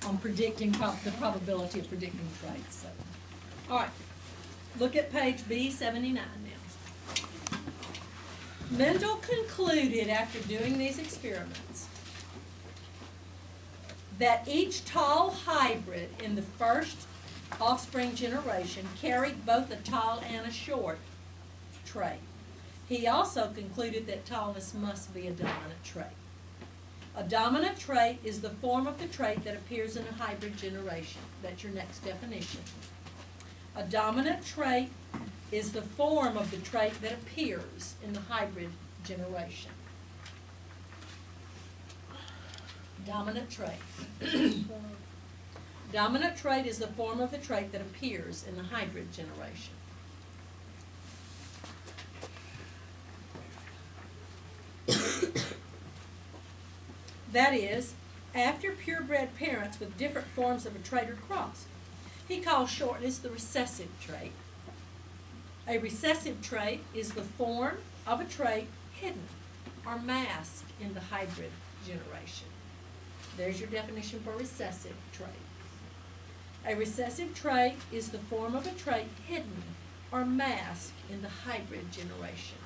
on predicting the probability of predicting traits. So, all right, look at page B79 now. Mendel concluded after doing these experiments that each tall hybrid in the first offspring generation carried both a tall and a short trait. He also concluded that tallness must be a dominant trait. A dominant trait is the form of the trait that appears in a hybrid generation. That's your next definition. A dominant trait is the form of the trait that appears in the hybrid generation. Dominant trait. Dominant trait is the form of the trait that appears in the hybrid generation. That is, after purebred parents with different forms of a trait are crossed. He calls shortness the recessive trait. A recessive trait is the form of a trait hidden or masked in the hybrid generation. There's your definition for recessive trait. A recessive trait is the form of a trait hidden or masked in the hybrid generation.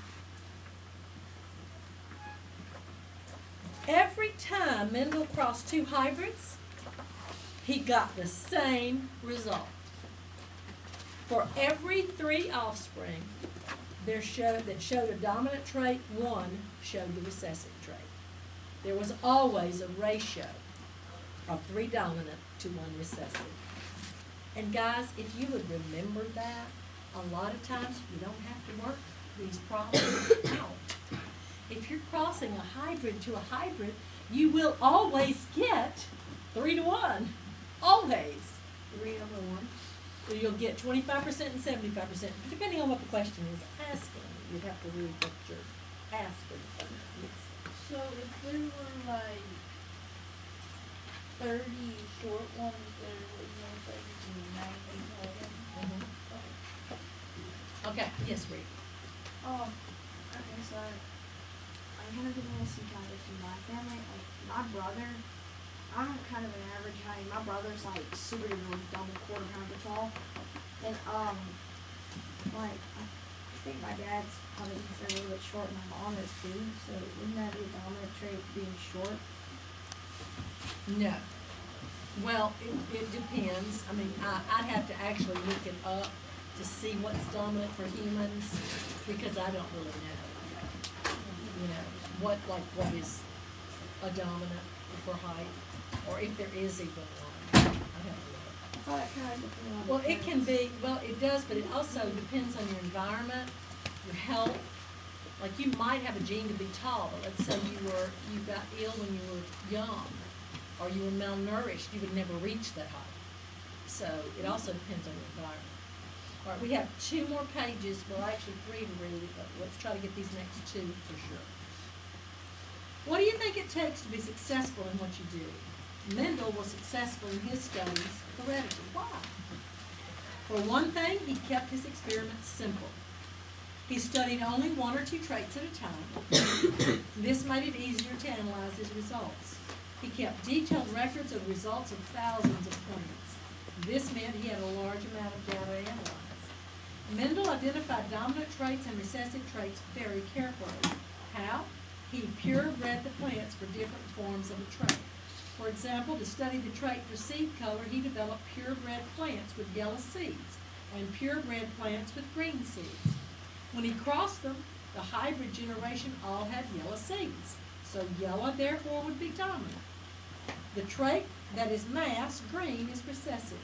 Every time Mendel crossed two hybrids, he got the same result. For every 3 offspring that showed a dominant trait, 1 showed the recessive trait. There was always a ratio of 3 dominant to 1 recessive. And guys, if you would remember that, a lot of times you don't have to work these problems out. If you're crossing a hybrid to a hybrid, you will always get 3 to 1. Always. 3 over 1. So you'll get 25% and 75%, depending on what the question is asking. You'd have to read what you're asking. So if there were like 30 short ones, there would be 90 tall ones. Okay, yes, Reed. Okay, so I kind of didn't see kind of in my family. Like my brother, I'm kind of an average height. My brother's like super duper double quarter pounder tall, and like I think my dad's probably considered a little bit short, and my mom is too. So wouldn't that be a dominant trait, being short? No. Well, it depends. I mean, I'd have to actually look it up to see what's dominant for humans, because I don't really know. You know, what is a dominant for height, or if there is even one. I'd have to look. I thought it kind of depended on. Well, it can be, well, it does, but it also depends on your environment, your health. Like you might have a gene to be tall, but let's say you got ill when you were young, or you were malnourished, you would never reach that height. So it also depends on your environment. All right, we have 2 more pages, well actually 3 to read, but let's try to get these next 2 for sure. What do you think it takes to be successful in what you do? Mendel was successful in his studies of heredity. Why? For one thing, he kept his experiments simple. He studied only 1 or 2 traits at a time. This made it easier to analyze his results. He kept detailed records of results of thousands of plants. This meant he had a large amount of data to analyze. Mendel identified dominant traits and recessive traits very carefully. How? He purebred the plants for different forms of a trait. For example, to study the trait for seed color, he developed purebred plants with yellow seeds and purebred plants with green seeds. When he crossed them, the hybrid generation all had yellow seeds, so yellow therefore would be dominant. The trait that is masked, green, is recessive.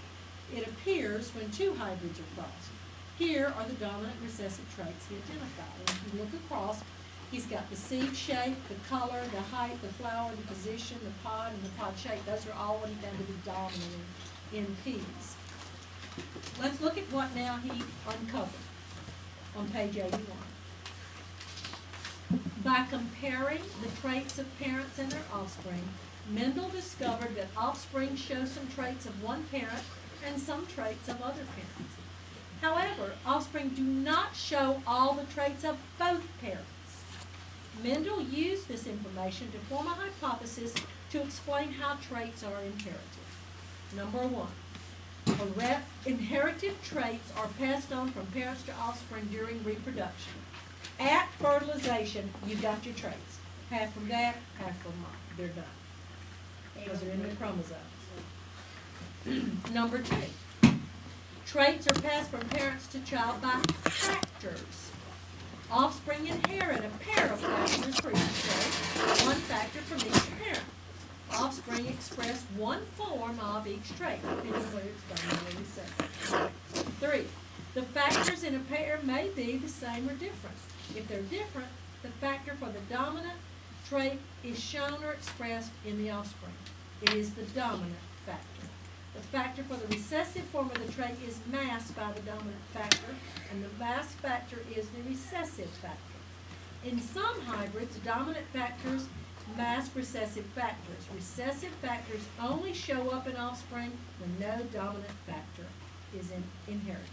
It appears when 2 hybrids are crossed. Here are the dominant recessive traits he identified. And if you look across, he's got the seed shape, the color, the height, the flower, the position, the pod, and the pod shape. Those are all what he found to be dominant in peas. Let's look at what now he uncovered on page 81. By comparing the traits of parents and their offspring, Mendel discovered that offspring show some traits of one parent and some traits of other parents. However, offspring do not show all the traits of both parents. Mendel used this information to form a hypothesis to explain how traits are inherited. Number one, inherited traits are passed on from parents to offspring during reproduction. At fertilization, you got your traits. Half from dad, half from mom. They're done. Because they're in the chromosomes. Number two, traits are passed from parents to child by factors. Offspring inherit a pair of factors for each trait, one factor from each parent. Offspring express one form of each trait, depending on whether it's dominant or recessive. Three, the factors in a pair may be the same or different. If they're different, the factor for the dominant trait is shown or expressed in the offspring. It is the dominant factor. The factor for the recessive form of the trait is masked by the dominant factor, and the masked factor is the recessive factor. In some hybrids, dominant factors mask recessive factors. Recessive factors only show up in offspring when no dominant factor is inherited.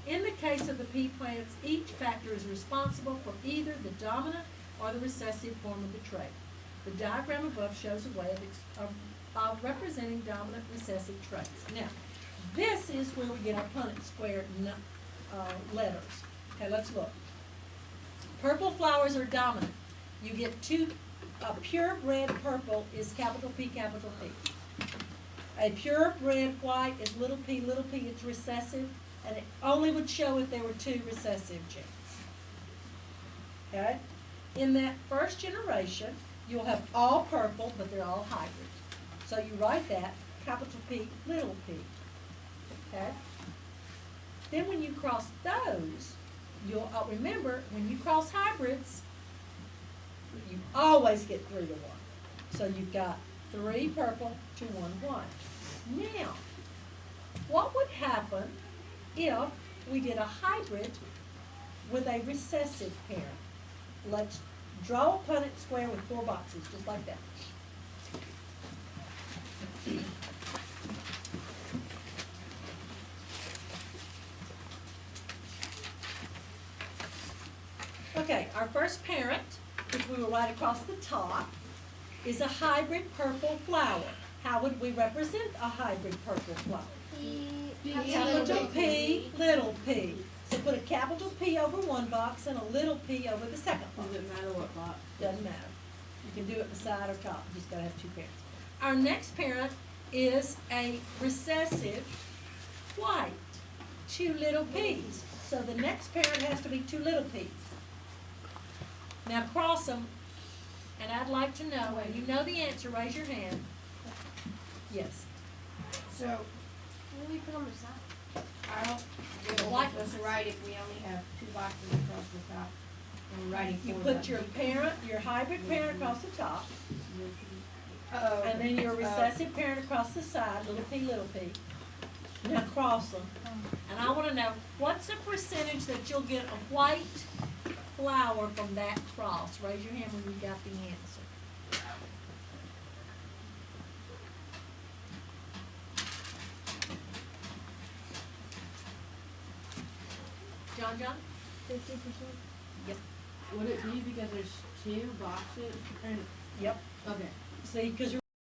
In the case of the pea plants, each factor is responsible for either the dominant or the recessive form of the trait. The diagram above shows a way of representing dominant recessive traits. Now, this is where we get our Punnett square letters. Okay, let's look. Purple flowers are dominant. You get two. A purebred purple is capital P, capital P. A purebred white is little p, it's recessive, and it only would show if there were two recessive genes. Okay? In that first generation, you'll have all purple, but they're all hybrids. So you write that, capital P, little p. Okay? Then when you cross those, you'll remember, when you cross hybrids, you always get 3 to 1. So you've got 3 purple to 1 white. Now, what would happen if we did a hybrid with a recessive parent? Let's draw a Punnett square with 4 boxes, just like that. Okay, our first parent, which we will write across the top, is a hybrid purple flower. How would we represent a hybrid purple flower? Capital P, little p. So put a capital P over one box and a little p over the second box. Does it matter what box? Doesn't matter. You can do it beside or top. You just gotta have 2 parents. Our next parent is a recessive white. 2 little p's. So the next parent has to be 2 little p's. Now cross them, and I'd like to know, when you know the answer, raise your hand. Yes. So, what do we put on the side? I don't know White what to write if we only have 2 boxes across the top. And we're writing You 4 put buttons. your parent, your hybrid parent across the top, Oh. and then your recessive parent across the side, little p. Now cross them. And I wanna know, what's the percentage that you'll get a white flower from that cross? Raise your hand when you got the answer. John? 50%. Yep. Would it be because there's 2 boxes? Yep. Okay. See, because